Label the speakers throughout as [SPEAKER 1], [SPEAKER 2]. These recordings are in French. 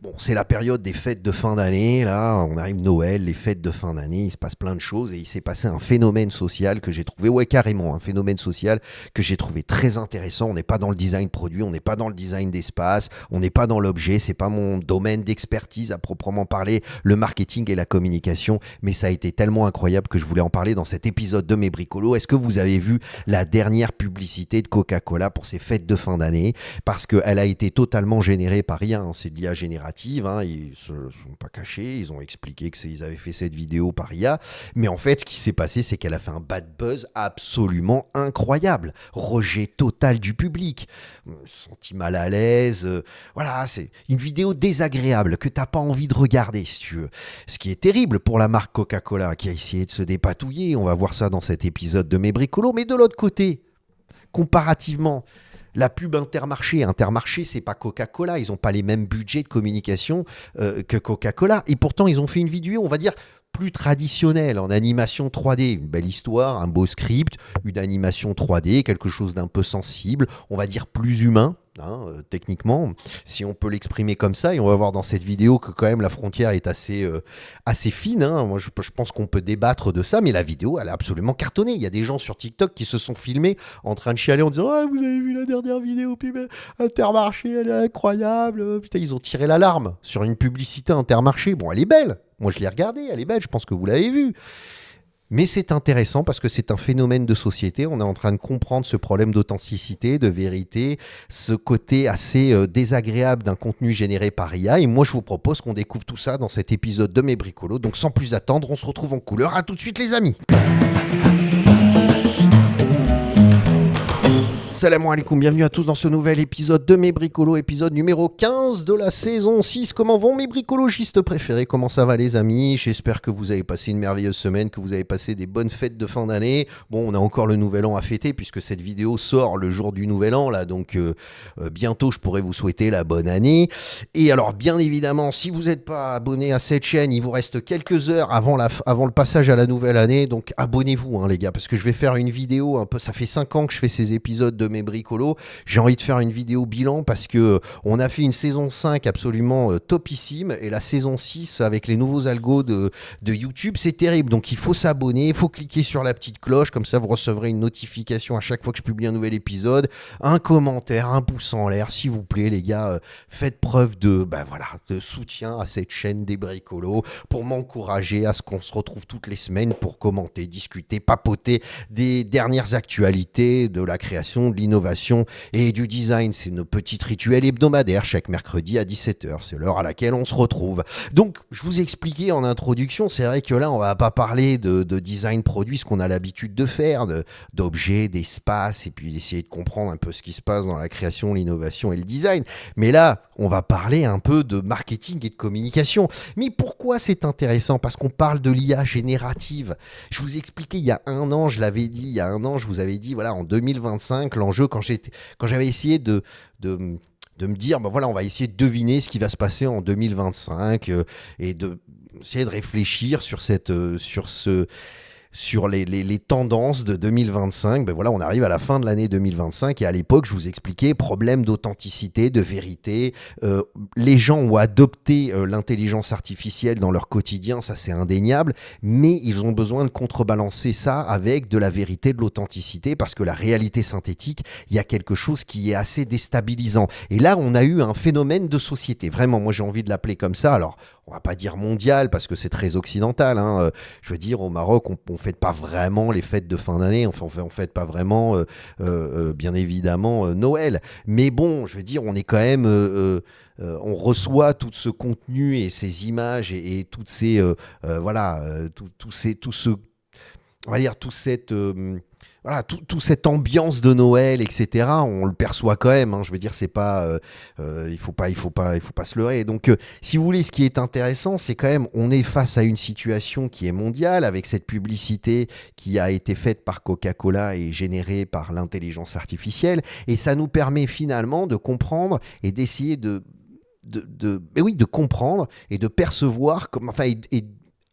[SPEAKER 1] Bon, c'est la période des fêtes de fin d'année, là, on arrive Noël, les fêtes de fin d'année, il se passe plein de choses et il s'est passé un phénomène social que j'ai trouvé, ouais carrément, un phénomène social que j'ai trouvé très intéressant. On n'est pas dans le design produit, on n'est pas dans le design d'espace, on n'est pas dans l'objet, c'est pas mon domaine d'expertise à proprement parler, le marketing et la communication, mais ça a été tellement incroyable que je voulais en parler dans cet épisode de Mes Bricolos. Est-ce que vous avez vu la dernière publicité de Coca-Cola pour ces fêtes de fin d'année? Parce qu'elle a été totalement générée par rien, hein, c'est de l'IA générative. Hein, ils ne se sont pas cachés, ils ont expliqué qu'ils avaient fait cette vidéo par IA, mais en fait ce qui s'est passé c'est qu'elle a fait un bad buzz absolument incroyable, rejet total du public, senti mal à l'aise, voilà, c'est une vidéo désagréable que t'as pas envie de regarder si tu veux, ce qui est terrible pour la marque Coca-Cola qui a essayé de se dépatouiller, on va voir ça dans cet épisode de Mes Bricolos, mais de l'autre côté, comparativement, la pub Intermarché, c'est pas Coca-Cola, ils n'ont pas les mêmes budgets de communication que Coca-Cola. Et pourtant, ils ont fait une vidéo, on va dire, plus traditionnelle, en animation 3D. Une belle histoire, un beau script, une animation 3D, quelque chose d'un peu sensible, on va dire plus humain. Hein, techniquement, si on peut l'exprimer comme ça, et on va voir dans cette vidéo que quand même la frontière est assez fine. Hein. Moi, je pense qu'on peut débattre de ça, mais la vidéo, elle a absolument cartonné. Il y a des gens sur TikTok qui se sont filmés en train de chialer en disant ah, vous avez vu la dernière vidéo, puis Intermarché, elle est incroyable. Putain, ils ont tiré l'alarme sur une publicité Intermarché. Bon, elle est belle. Moi, je l'ai regardée, elle est belle. Je pense que vous l'avez vue. Mais c'est intéressant parce que c'est un phénomène de société. On est en train de comprendre ce problème d'authenticité, de vérité, ce côté assez désagréable d'un contenu généré par IA. Et moi, je vous propose qu'on découvre tout ça dans cet épisode de Mes Bricolos. Donc, sans plus attendre, on se retrouve en couleur. À tout de suite, les amis. Salam alaikum, bienvenue à tous dans ce nouvel épisode de Mes Bricolos, épisode numéro 15 de la saison 6. Comment vont mes bricologistes préférés? Comment ça va les amis? J'espère que vous avez passé une merveilleuse semaine, que vous avez passé des bonnes fêtes de fin d'année. Bon, on a encore le nouvel an à fêter puisque cette vidéo sort le jour du nouvel an, là, donc bientôt je pourrai vous souhaiter la bonne année. Et alors bien évidemment, si vous n'êtes pas abonné à cette chaîne, il vous reste quelques heures avant le passage à la nouvelle année, donc abonnez-vous hein, les gars, parce que je vais faire une vidéo un peu, ça fait 5 ans que je fais ces épisodes de Mes Bricolos, j'ai envie de faire une vidéo bilan parce que on a fait une saison 5 absolument topissime et la saison 6 avec les nouveaux algos de YouTube, c'est terrible. Donc il faut s'abonner, il faut cliquer sur la petite cloche, comme ça vous recevrez une notification à chaque fois que je publie un nouvel épisode, un commentaire, un pouce en l'air, s'il vous plaît les gars, faites preuve de soutien à cette chaîne des Bricolos pour m'encourager à ce qu'on se retrouve toutes les semaines pour commenter, discuter, papoter des dernières actualités de la création, de l'innovation et du design. C'est nos petits rituels hebdomadaires chaque mercredi à 17h. C'est l'heure à laquelle on se retrouve. Donc, je vous ai expliqué en introduction, c'est vrai que là, on va pas parler de design produit, ce qu'on a l'habitude de faire, d'objets, d'espace, et puis d'essayer de comprendre un peu ce qui se passe dans la création, l'innovation et le design. Mais là, on va parler un peu de marketing et de communication. Mais pourquoi c'est intéressant? Parce qu'on parle de l'IA générative. Je vous ai expliqué il y a un an, je l'avais dit, il y a un an, je vous avais dit, voilà, en 2025, l'enjeu, quand j'avais essayé de me dire, ben voilà, on va essayer de deviner ce qui va se passer en 2025 et de essayer de réfléchir sur les tendances de 2025, ben voilà, on arrive à la fin de l'année 2025 et à l'époque, je vous expliquais, problème d'authenticité, de vérité. Les gens ont adopté l'intelligence artificielle dans leur quotidien, ça c'est indéniable, mais ils ont besoin de contrebalancer ça avec de la vérité, de l'authenticité, parce que la réalité synthétique, il y a quelque chose qui est assez déstabilisant. Et là, on a eu un phénomène de société. Vraiment, moi j'ai envie de l'appeler comme ça. Alors, on va pas dire mondial parce que c'est très occidental. Hein. Je veux dire, au Maroc, on fête pas vraiment les fêtes de fin d'année. Enfin, on fête pas vraiment, bien évidemment, Noël. Mais bon, je veux dire, on est quand même, on reçoit tout ce contenu et ces images et toutes ces, on va dire, toute cette ambiance de Noël, etc. On le perçoit quand même. Hein, je veux dire, c'est pas, il faut pas se leurrer. Donc, si vous voulez, ce qui est intéressant, c'est quand même, on est face à une situation qui est mondiale avec cette publicité qui a été faite par Coca-Cola et générée par l'intelligence artificielle, et ça nous permet finalement de comprendre et d'essayer de comprendre et de percevoir,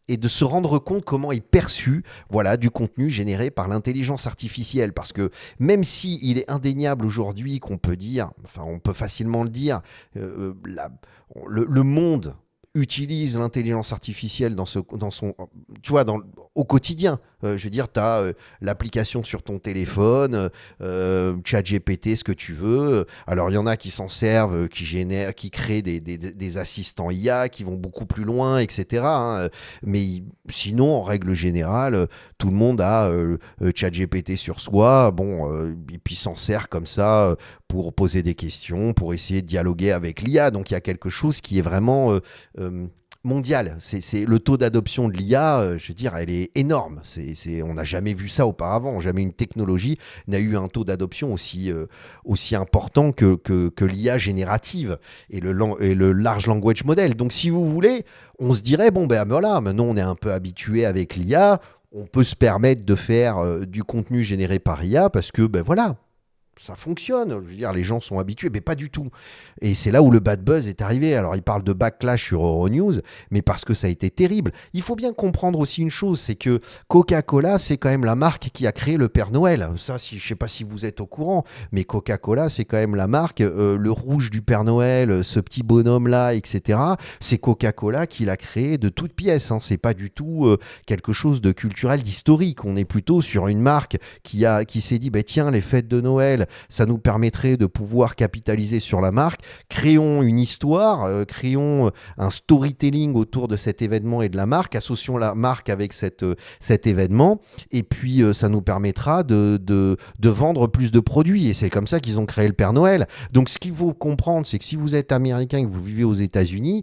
[SPEAKER 1] et de se rendre compte comment est perçu, voilà, du contenu généré par l'intelligence artificielle. Parce que même si il est indéniable aujourd'hui qu'on peut dire, enfin on peut facilement le dire, le monde utilise l'intelligence artificielle dans son, tu vois, au quotidien. Je veux dire, tu as l'application sur ton téléphone, ChatGPT, ce que tu veux. Alors, il y en a qui s'en servent, qui créent des assistants IA qui vont beaucoup plus loin, etc. hein. Mais sinon, en règle générale, tout le monde a ChatGPT sur soi. Bon, et puis s'en sert comme ça pour poser des questions, pour essayer de dialoguer avec l'IA. Donc, il y a quelque chose qui est vraiment mondial. C'est le taux d'adoption de l'IA, je veux dire, elle est énorme. On n'a jamais vu ça auparavant. Jamais une technologie n'a eu un taux d'adoption aussi important que l'IA générative et le large language model. Donc, si vous voulez, on se dirait, bon, ben voilà, maintenant on est un peu habitué avec l'IA, on peut se permettre de faire du contenu généré par IA parce que, ben voilà, ça fonctionne, je veux dire, les gens sont habitués, mais pas du tout. Et c'est là où le bad buzz est arrivé. Alors, il parle de backlash sur Euronews, mais parce que ça a été terrible. Il faut bien comprendre aussi une chose, c'est que Coca-Cola, c'est quand même la marque qui a créé le Père Noël. Ça, je ne sais pas si vous êtes au courant, mais Coca-Cola, c'est quand même la marque, le rouge du Père Noël, ce petit bonhomme-là, etc. C'est Coca-Cola qui l'a créé de toutes pièces. Hein. C'est pas du tout quelque chose de culturel, d'historique. On est plutôt sur une marque qui s'est dit, bah, tiens, les fêtes de Noël, ça nous permettrait de pouvoir capitaliser sur la marque. Créons une histoire, créons un storytelling autour de cet événement et de la marque, associons la marque avec cet événement, et puis ça nous permettra de vendre plus de produits. Et c'est comme ça qu'ils ont créé le Père Noël. Donc ce qu'il faut comprendre, c'est que si vous êtes américain et que vous vivez aux États-Unis,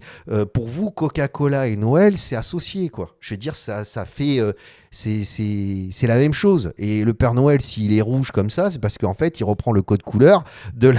[SPEAKER 1] pour vous, Coca-Cola et Noël, c'est associé, quoi. Je veux dire, ça fait... c'est la même chose. Et le Père Noël, s'il est rouge comme ça, c'est parce qu'en fait, il reprend le code couleur de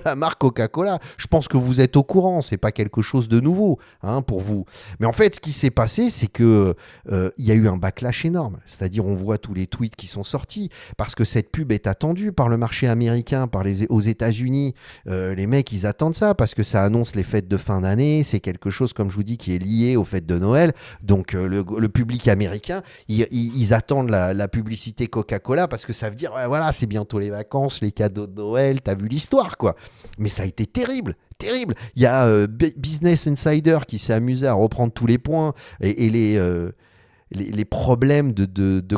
[SPEAKER 1] la marque Coca-Cola. Je pense que vous êtes au courant, c'est pas quelque chose de nouveau pour vous. Mais en fait, ce qui s'est passé, c'est que il y a eu un backlash énorme. C'est-à-dire, on voit tous les tweets qui sont sortis parce que cette pub est attendue par le marché américain, aux États-Unis. Les mecs, ils attendent ça parce que ça annonce les fêtes de fin d'année. C'est quelque chose, comme je vous dis, qui est lié aux fêtes de Noël. Donc, le public américain, ils attendent la publicité Coca-Cola parce que ça veut dire, ouais, voilà, c'est bientôt les vacances, les cadeaux de Noël, t'as vu l'histoire, quoi. Mais ça a été terrible. Terrible. Il y a Business Insider qui s'est amusé à reprendre tous les points et les problèmes de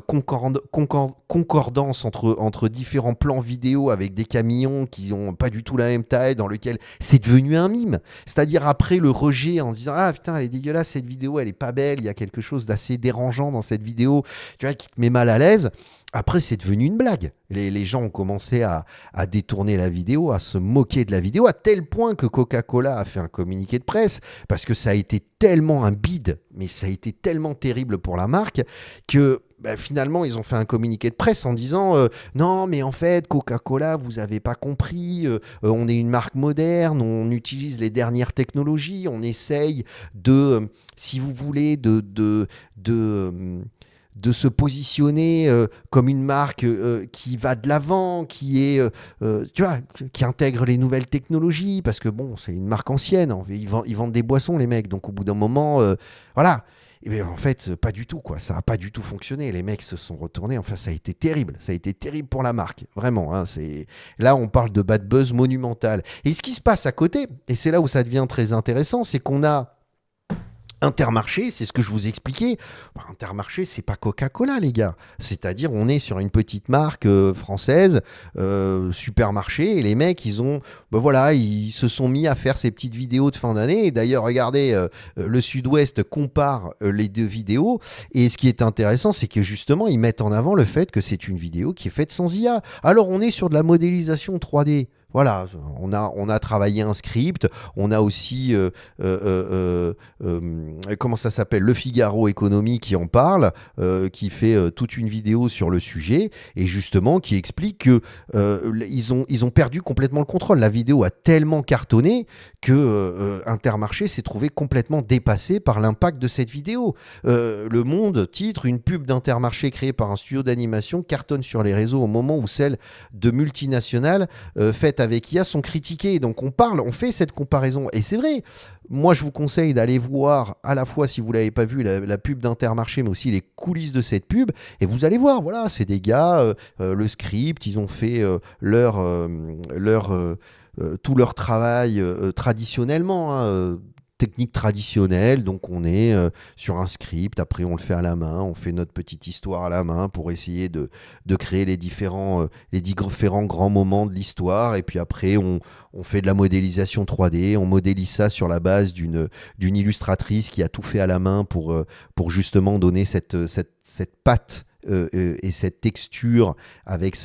[SPEAKER 1] concordance entre différents plans vidéo avec des camions qui n'ont pas du tout la même taille, dans lequel c'est devenu un mime. C'est-à-dire après le rejet en disant « Ah putain, elle est dégueulasse cette vidéo, elle est pas belle, il y a quelque chose d'assez dérangeant dans cette vidéo, tu vois, qui te met mal à l'aise ». Après, c'est devenu une blague. Les gens ont commencé à détourner la vidéo, à se moquer de la vidéo, à tel point que Coca-Cola a fait un communiqué de presse, parce que ça a été tellement un bide, mais ça a été tellement terrible pour la marque, que finalement, ils ont fait un communiqué de presse en disant non, mais en fait, Coca-Cola, vous n'avez pas compris, on est une marque moderne, on utilise les dernières technologies, on essaye si vous voulez, de se positionner comme une marque qui va de l'avant, qui intègre les nouvelles technologies, parce que bon, c'est une marque ancienne, ils vendent des boissons, les mecs, donc au bout d'un moment, voilà. Et bien, en fait, pas du tout, quoi. Ça n'a pas du tout fonctionné. Les mecs se sont retournés. Enfin, ça a été terrible. Ça a été terrible pour la marque. Vraiment. Là, on parle de bad buzz monumental. Et ce qui se passe à côté, et c'est là où ça devient très intéressant, c'est qu'on a Intermarché, c'est ce que je vous expliquais. Intermarché, c'est pas Coca-Cola, les gars. C'est-à-dire, on est sur une petite marque française, supermarché, et les mecs, ils se sont mis à faire ces petites vidéos de fin d'année. Et d'ailleurs, regardez, le Sud-Ouest compare les deux vidéos. Et ce qui est intéressant, c'est que justement, ils mettent en avant le fait que c'est une vidéo qui est faite sans IA. Alors, on est sur de la modélisation 3D. Voilà, on a travaillé un script, on a aussi, comment ça s'appelle, Le Figaro Économie qui en parle, qui fait toute une vidéo sur le sujet, et justement qui explique que ils ont perdu complètement le contrôle. La vidéo a tellement cartonné que Intermarché s'est trouvé complètement dépassé par l'impact de cette vidéo. Le Monde titre: une pub d'Intermarché créée par un studio d'animation cartonne sur les réseaux au moment où celle de multinationales faite avec IA sont critiqués. Donc on fait cette comparaison. Et c'est vrai, moi je vous conseille d'aller voir à la fois, si vous ne l'avez pas vu, la pub d'Intermarché, mais aussi les coulisses de cette pub. Et vous allez voir, voilà, c'est des gars, le script, ils ont fait tout leur travail traditionnellement, hein, technique traditionnelle, donc on est sur un script, après on le fait à la main, on fait notre petite histoire à la main pour essayer de créer les différents grands moments de l'histoire, et puis après on fait de la modélisation 3D, on modélise ça sur la base d'une illustratrice qui a tout fait à la main pour justement donner cette patte et cette texture avec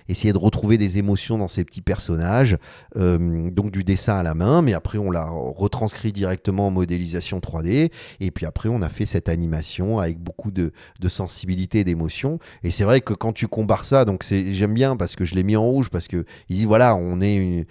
[SPEAKER 1] essayer de retrouver des émotions dans ces petits personnages, donc du dessin à la main, mais après on l'a retranscrit directement en modélisation 3D, et puis après on a fait cette animation avec beaucoup de sensibilité et d'émotion. Et c'est vrai que quand tu compares ça, donc j'aime bien parce que je l'ai mis en rouge, parce que il dit voilà, on est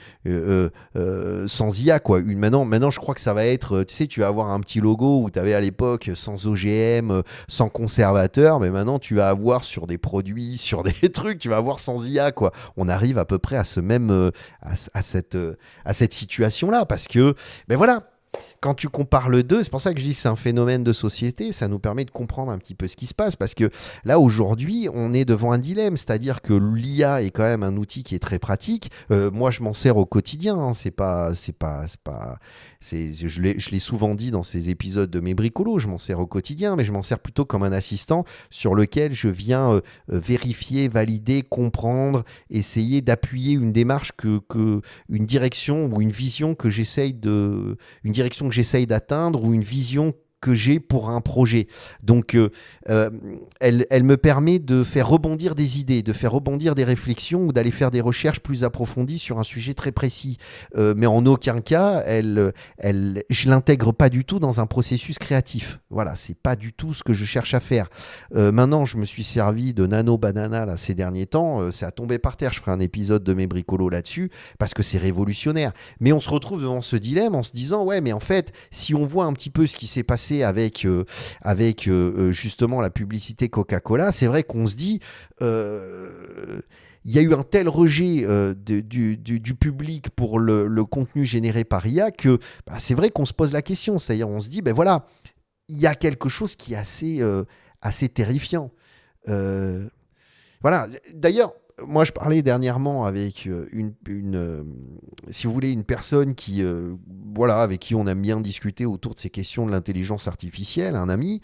[SPEAKER 1] sans IA quoi. Maintenant je crois que ça va être, tu sais, tu vas avoir un petit logo où tu avais à l'époque sans OGM, sans conservateur, mais maintenant tu vas avoir sur des produits, sur des trucs, tu vas avoir sans IA quoi. On arrive à peu près à ce même à cette situation là, parce que ben voilà, quand tu compares le deux, c'est pour ça que je dis que c'est un phénomène de société, ça nous permet de comprendre un petit peu ce qui se passe, parce que là aujourd'hui on est devant un dilemme, c'est-à-dire que l'IA est quand même un outil qui est très pratique. Moi je m'en sers au quotidien, hein. Je l'ai souvent dit dans ces épisodes de mes bricolos, je m'en sers au quotidien, mais je m'en sers plutôt comme un assistant sur lequel je viens vérifier, valider, comprendre, essayer d'appuyer une démarche une direction ou une vision une direction que j'essaye d'atteindre, ou une vision que j'ai pour un projet. Donc, elle me permet de faire rebondir des idées, de faire rebondir des réflexions, ou d'aller faire des recherches plus approfondies sur un sujet très précis. Mais en aucun cas, je l'intègre pas du tout dans un processus créatif. Voilà, c'est pas du tout ce que je cherche à faire. Maintenant, je me suis servi de Nano Banana là, ces derniers temps. C'est à tomber par terre. Je ferai un épisode de mes bricolos là-dessus, parce que c'est révolutionnaire. Mais on se retrouve devant ce dilemme en se disant, ouais, mais en fait, si on voit un petit peu ce qui s'est passé avec justement la publicité Coca-Cola, c'est vrai qu'on se dit il y a eu un tel rejet du public pour le contenu généré par IA que c'est vrai qu'on se pose la question, c'est-à-dire on se dit ben voilà, il y a quelque chose qui est assez terrifiant. Voilà, d'ailleurs, moi, je parlais dernièrement avec si vous voulez, une personne avec qui on aime bien discuter autour de ces questions de l'intelligence artificielle, un ami,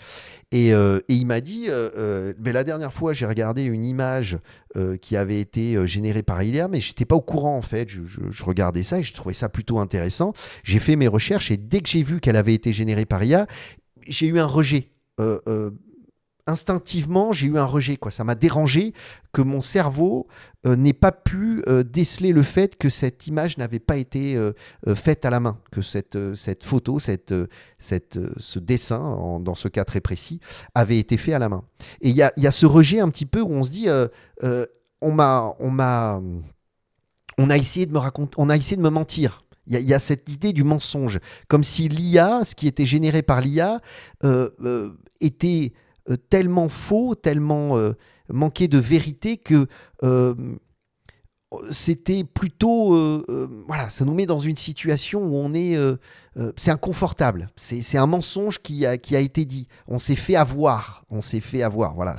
[SPEAKER 1] et il m'a dit, la dernière fois, j'ai regardé une image qui avait été générée par IA, mais j'étais pas au courant en fait. Je regardais ça et je trouvais ça plutôt intéressant. J'ai fait mes recherches et dès que j'ai vu qu'elle avait été générée par IA, j'ai eu un rejet. Instinctivement, j'ai eu un rejet, quoi. Ça m'a dérangé que mon cerveau n'ait pas pu déceler le fait que cette image n'avait pas été faite à la main, que cette photo, ce dessin, dans ce cas très précis, avait été fait à la main. Et il y a ce rejet un petit peu où on se dit, on a essayé de me raconter, on a essayé de me mentir. Il y a cette idée du mensonge, comme si l'IA, ce qui était généré par l'IA, était tellement faux, tellement manqué de vérité que c'était plutôt... voilà, ça nous met dans une situation où on est... c'est inconfortable. C'est un mensonge qui a été dit. On s'est fait avoir. Voilà,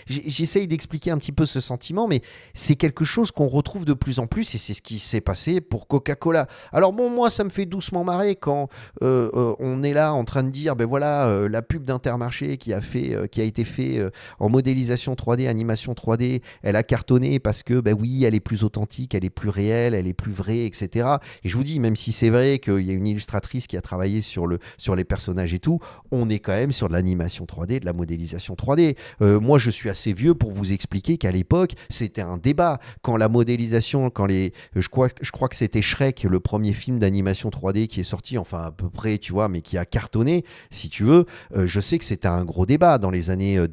[SPEAKER 1] j'essaye d'expliquer un petit peu ce sentiment, mais c'est quelque chose qu'on retrouve de plus en plus, et c'est ce qui s'est passé pour Coca-Cola. Alors bon, moi, ça me fait doucement marrer quand on est là en train de dire, ben voilà, la pub d'Intermarché qui a été fait en modélisation 3D, animation 3D, elle a cartonné parce que, ben oui, elle est plus authentique, elle est plus réelle, elle est plus vraie, etc. Et je vous dis, même si c'est vrai qu'il y a une illustratrice qui a travaillé sur les personnages et tout, on est quand même sur de l'animation 3D, de la modélisation 3D. Moi, je suis assez vieux pour vous expliquer qu'à l'époque, c'était un débat. Quand la modélisation, je crois que c'était Shrek, le premier film d'animation 3D qui est sorti, enfin à peu près, tu vois, mais qui a cartonné, si tu veux. Je sais que c'était un gros débat dans les années,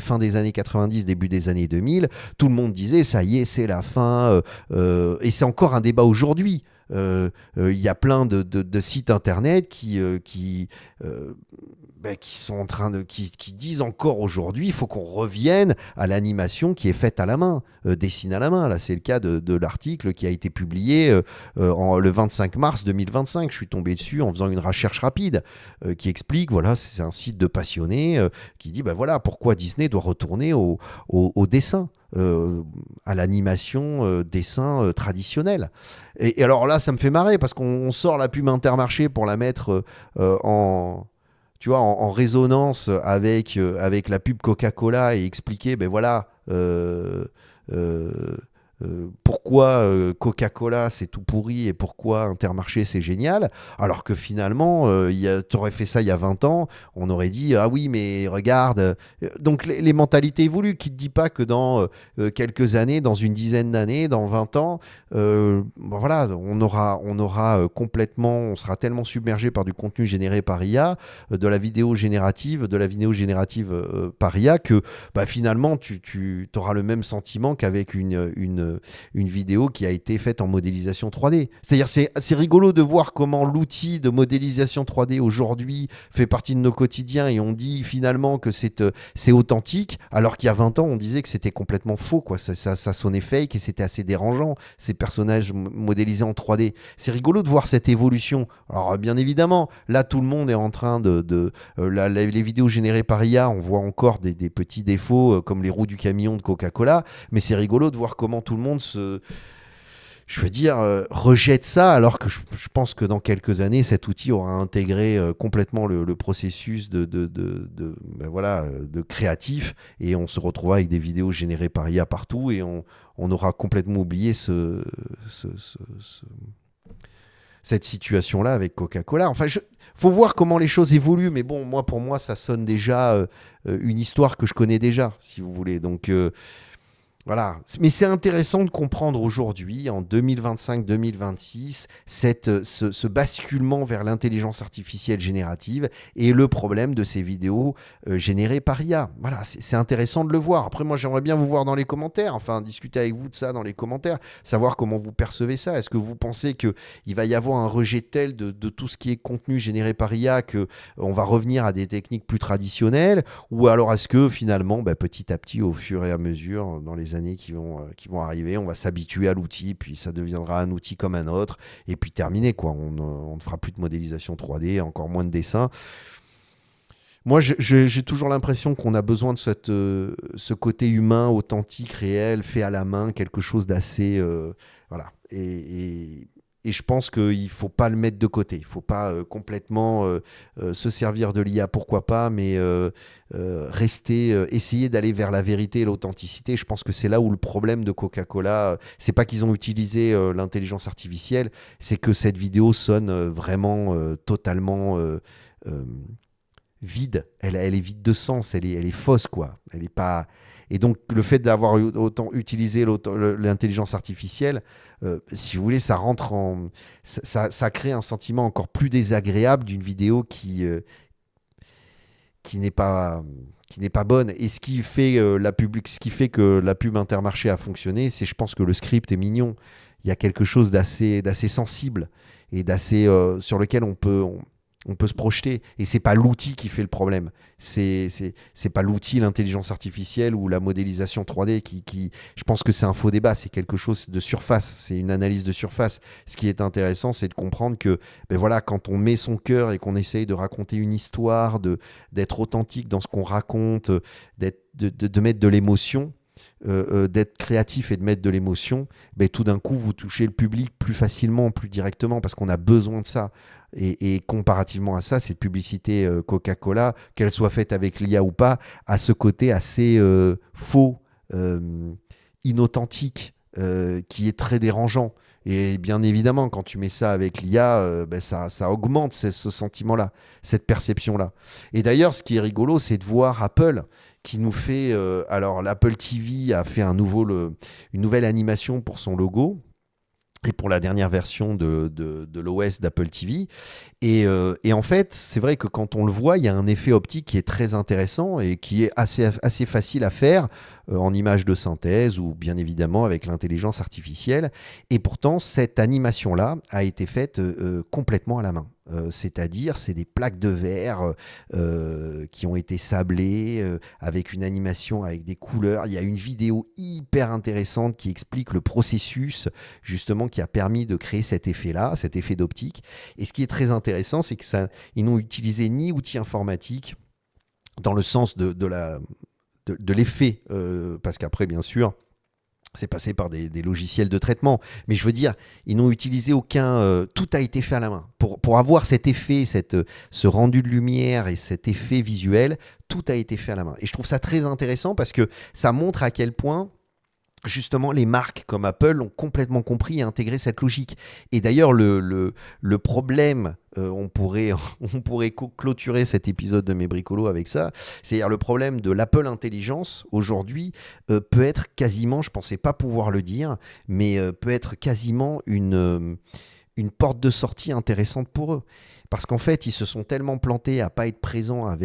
[SPEAKER 1] fin des années 90, début des années 2000. Tout le monde disait, ça y est, c'est la fin. Et c'est encore un débat aujourd'hui. Il y a plein de sites internet qui qui sont en train de, qui disent encore aujourd'hui, il faut qu'on revienne à l'animation qui est faite à la main, dessinée à la main. Là, c'est le cas de l'article qui a été publié le 25 mars 2025. Je suis tombé dessus en faisant une recherche rapide qui explique, voilà, c'est un site de passionnés qui dit, voilà, pourquoi Disney doit retourner au dessin. À l'animation dessin traditionnel. Et alors là, ça me fait marrer parce qu'on sort la pub Intermarché pour la mettre tu vois, en résonance avec la pub Coca-Cola et expliquer, voilà, pourquoi Coca-Cola c'est tout pourri et pourquoi Intermarché c'est génial, alors que finalement, t'aurais fait ça il y a 20 ans, on aurait dit, ah oui, mais regarde. Donc les mentalités évoluent, qui ne te dit pas que dans quelques années, dans une dizaine d'années, dans 20 ans, voilà, on aura complètement, on sera tellement submergé par du contenu généré par IA, de la vidéo générative par IA, que finalement tu auras le même sentiment qu'avec une vidéo qui a été faite en modélisation 3D. C'est-à-dire, c'est rigolo de voir comment l'outil de modélisation 3D aujourd'hui fait partie de nos quotidiens et on dit finalement que c'est authentique, alors qu'il y a 20 ans, on disait que c'était complètement faux, quoi. Ça sonnait fake et c'était assez dérangeant, ces personnages modélisés en 3D. C'est rigolo de voir cette évolution. Alors, bien évidemment, là, tout le monde est en train les vidéos générées par IA, on voit encore des petits défauts comme les roues du camion de Coca-Cola, mais c'est rigolo de voir comment tout le monde rejette ça, alors que je pense que dans quelques années, cet outil aura intégré complètement le processus de créatif, et on se retrouvera avec des vidéos générées par IA partout, et on aura complètement oublié cette situation-là avec Coca-Cola. Enfin, faut voir comment les choses évoluent, mais bon, pour moi, ça sonne déjà une histoire que je connais déjà, si vous voulez. Donc, voilà. Mais c'est intéressant de comprendre aujourd'hui, en 2025-2026, ce basculement vers l'intelligence artificielle générative et le problème de ces vidéos générées par IA. Voilà, c'est intéressant de le voir. Après, moi, j'aimerais bien vous voir dans les commentaires, enfin, discuter avec vous de ça dans les commentaires, savoir comment vous percevez ça. Est-ce que vous pensez qu'il va y avoir un rejet tel de tout ce qui est contenu généré par IA qu'on va revenir à des techniques plus traditionnelles, ou alors est-ce que finalement, petit à petit, au fur et à mesure, dans les années qui vont arriver, on va s'habituer à l'outil, puis ça deviendra un outil comme un autre, et puis terminé, quoi. On ne fera plus de modélisation 3D, encore moins de dessin. Moi, j'ai toujours l'impression qu'on a besoin de ce côté humain, authentique, réel, fait à la main, quelque chose d'assez... voilà. Et je pense qu'il ne faut pas le mettre de côté. Il ne faut pas complètement se servir de l'IA, pourquoi pas, mais essayer d'aller vers la vérité et l'authenticité. Je pense que c'est là où le problème de Coca-Cola, c'est pas qu'ils ont utilisé l'intelligence artificielle, c'est que cette vidéo sonne vraiment totalement vide. Elle est vide de sens, elle est fausse, quoi. Elle est pas... Et donc, le fait d'avoir autant utilisé l'intelligence artificielle, si vous voulez, ça rentre ça crée un sentiment encore plus désagréable d'une vidéo qui n'est pas bonne. Et ce qui fait que la pub Intermarché a fonctionné, c'est, je pense, que le script est mignon. Il y a quelque chose d'assez sensible et sur lequel on peut se projeter, et c'est pas l'outil qui fait le problème. C'est pas l'outil, l'intelligence artificielle ou la modélisation 3D qui je pense que c'est un faux débat, c'est quelque chose de surface, c'est une analyse de surface. Ce qui est intéressant, c'est de comprendre que voilà, quand on met son cœur et qu'on essaye de raconter une histoire, d'être authentique dans ce qu'on raconte, de mettre de l'émotion, d'être créatif et de mettre de l'émotion, tout d'un coup vous touchez le public plus facilement, plus directement, parce qu'on a besoin de ça. Et comparativement à ça, cette publicité Coca-Cola, qu'elle soit faite avec l'IA ou pas, a ce côté assez faux, inauthentique, qui est très dérangeant. Et bien évidemment, quand tu mets ça avec l'IA, ça augmente ce sentiment-là, cette perception-là. Et d'ailleurs, ce qui est rigolo, c'est de voir Apple qui nous fait... alors, l'Apple TV a fait une nouvelle animation pour son logo, et pour la dernière version de l'OS d'Apple TV. Et en fait, c'est vrai que quand on le voit, il y a un effet optique qui est très intéressant et qui est assez facile à faire en image de synthèse ou bien évidemment avec l'intelligence artificielle. Et pourtant, cette animation-là a été faite complètement à la main. C'est-à-dire, c'est des plaques de verre qui ont été sablées avec une animation, avec des couleurs. Il y a une vidéo hyper intéressante qui explique le processus justement qui a permis de créer cet effet-là, cet effet d'optique. Et ce qui est très intéressant, c'est que ils n'ont utilisé ni outils informatiques dans le sens de l'effet, parce qu'après, bien sûr, c'est passé par des logiciels de traitement. Mais je veux dire, ils n'ont utilisé aucun... tout a été fait à la main. Pour avoir cet effet, ce rendu de lumière et cet effet visuel, tout a été fait à la main. Et je trouve ça très intéressant parce que ça montre à quel point... Justement, les marques comme Apple ont complètement compris et intégré cette logique. Et d'ailleurs, le problème, on pourrait clôturer cet épisode de Mes Bricolos avec ça, c'est-à-dire le problème de l'Apple Intelligence, aujourd'hui, peut être quasiment, je ne pensais pas pouvoir le dire, mais peut être quasiment une porte de sortie intéressante pour eux. Parce qu'en fait, ils se sont tellement plantés à pas être présents à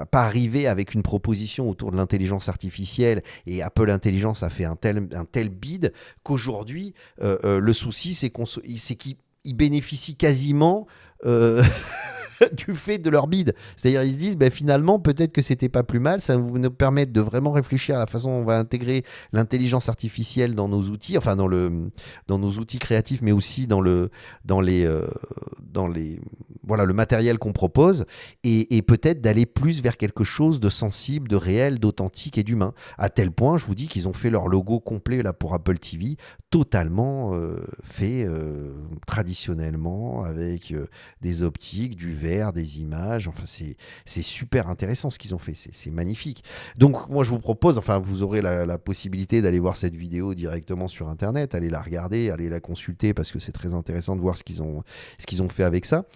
[SPEAKER 1] pas arriver avec une proposition autour de l'intelligence artificielle, et Apple Intelligence a fait un tel bid qu'aujourd'hui, le souci, c'est qu'ils bénéficient quasiment du fait de leur bid. C'est-à-dire, ils se disent, finalement, peut-être que c'était pas plus mal, ça va nous permettre de vraiment réfléchir à la façon dont on va intégrer l'intelligence artificielle dans nos outils, enfin dans nos outils créatifs, mais aussi dans le matériel qu'on propose, et peut-être d'aller plus vers quelque chose de sensible, de réel, d'authentique et d'humain. À tel point, je vous dis qu'ils ont fait leur logo complet là pour Apple TV, totalement fait traditionnellement, avec des optiques, du verre, des images. Enfin, c'est super intéressant ce qu'ils ont fait. C'est magnifique. Donc, moi, je vous propose, enfin, vous aurez la possibilité d'aller voir cette vidéo directement sur Internet, aller la regarder, aller la consulter, parce que c'est très intéressant de voir ce qu'ils ont fait avec ça.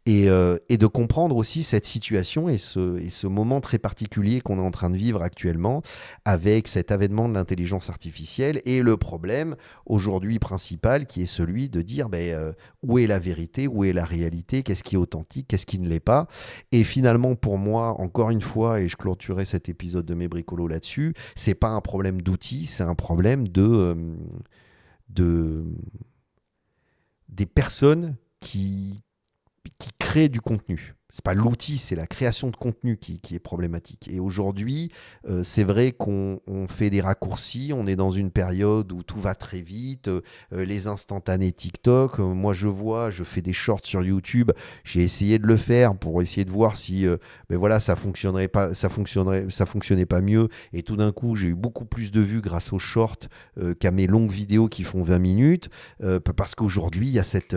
[SPEAKER 1] Et de comprendre aussi cette situation et ce moment très particulier qu'on est en train de vivre actuellement avec cet avènement de l'intelligence artificielle et le problème aujourd'hui principal qui est celui de dire où est la vérité, où est la réalité, qu'est-ce qui est authentique, qu'est-ce qui ne l'est pas. Et finalement, pour moi, encore une fois, et je clôturerai cet épisode de Mes Bricolos là-dessus, c'est pas un problème d'outils, c'est un problème des personnes qui créent du contenu. C'est pas l'outil, c'est la création de contenu qui est problématique. Et aujourd'hui, c'est vrai qu'on fait des raccourcis, on est dans une période où tout va très vite, les instantanés TikTok, moi je fais des shorts sur YouTube, j'ai essayé de le faire pour essayer de voir si ça fonctionnait pas mieux, et tout d'un coup j'ai eu beaucoup plus de vues grâce aux shorts qu'à mes longues vidéos qui font 20 minutes, parce qu'aujourd'hui il y a cette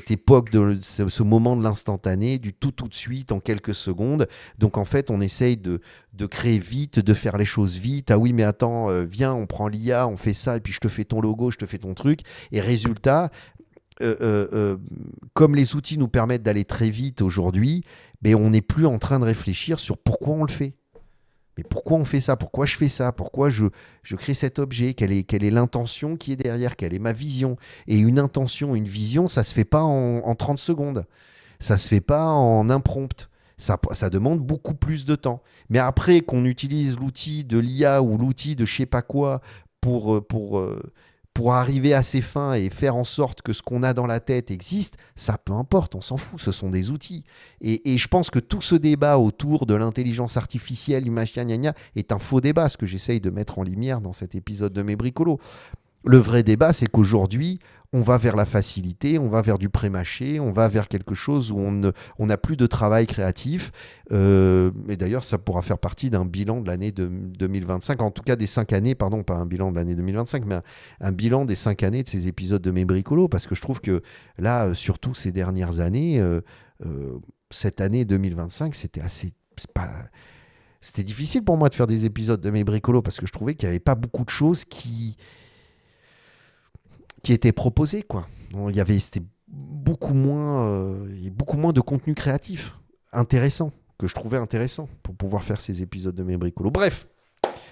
[SPEAKER 1] époque, ce moment de l'instantané, du tout de suite, en quelques secondes. Donc en fait, on essaye de créer vite, de faire les choses vite. Ah oui, mais attends, viens, on prend l'IA, on fait ça, et puis je te fais ton logo, je te fais ton truc. Et résultat, comme les outils nous permettent d'aller très vite aujourd'hui, on n'est plus en train de réfléchir sur pourquoi on le fait. Mais pourquoi on fait ça? Pourquoi je fais ça? Pourquoi je crée cet objet? Quelle est l'intention qui est derrière? Quelle est ma vision? Et une intention, une vision, ça ne se fait pas en 30 secondes. Ça ne se fait pas en un prompt. Ça demande beaucoup plus de temps. Mais après qu'on utilise l'outil de l'IA ou l'outil de je ne sais pas quoi pour arriver à ses fins et faire en sorte que ce qu'on a dans la tête existe, ça peu importe, on s'en fout, ce sont des outils. Et je pense que tout ce débat autour de l'intelligence artificielle, du machin, gna gna, est un faux débat, ce que j'essaye de mettre en lumière dans cet épisode de Mes Bricolos. Le vrai débat, c'est qu'aujourd'hui, on va vers la facilité, on va vers du pré-mâché, on va vers quelque chose où on n'a plus de travail créatif. Et d'ailleurs, ça pourra faire partie d'un bilan de l'année 2025, en tout cas des 5 années, pardon, pas un bilan de l'année 2025, mais un bilan des 5 années de ces épisodes de Mes Bricolos, parce que je trouve que là, surtout ces dernières années, cette année 2025, c'était difficile pour moi de faire des épisodes de Mes Bricolos, parce que je trouvais qu'il n'y avait pas beaucoup de choses qui étaient proposées, quoi. C'était beaucoup moins de contenu créatif intéressant, que je trouvais intéressant pour pouvoir faire ces épisodes de Mes Bricolos. Bref,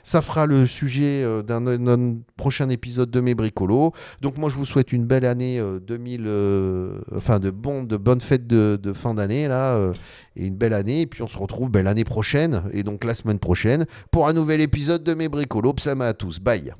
[SPEAKER 1] ça fera le sujet d'un prochain épisode de Mes Bricolos. Donc moi je vous souhaite une belle année de bonnes fêtes de fin d'année là, et une belle année, et puis on se retrouve l'année prochaine, et donc la semaine prochaine, pour un nouvel épisode de Mes Bricolos. Pslama à tous, bye.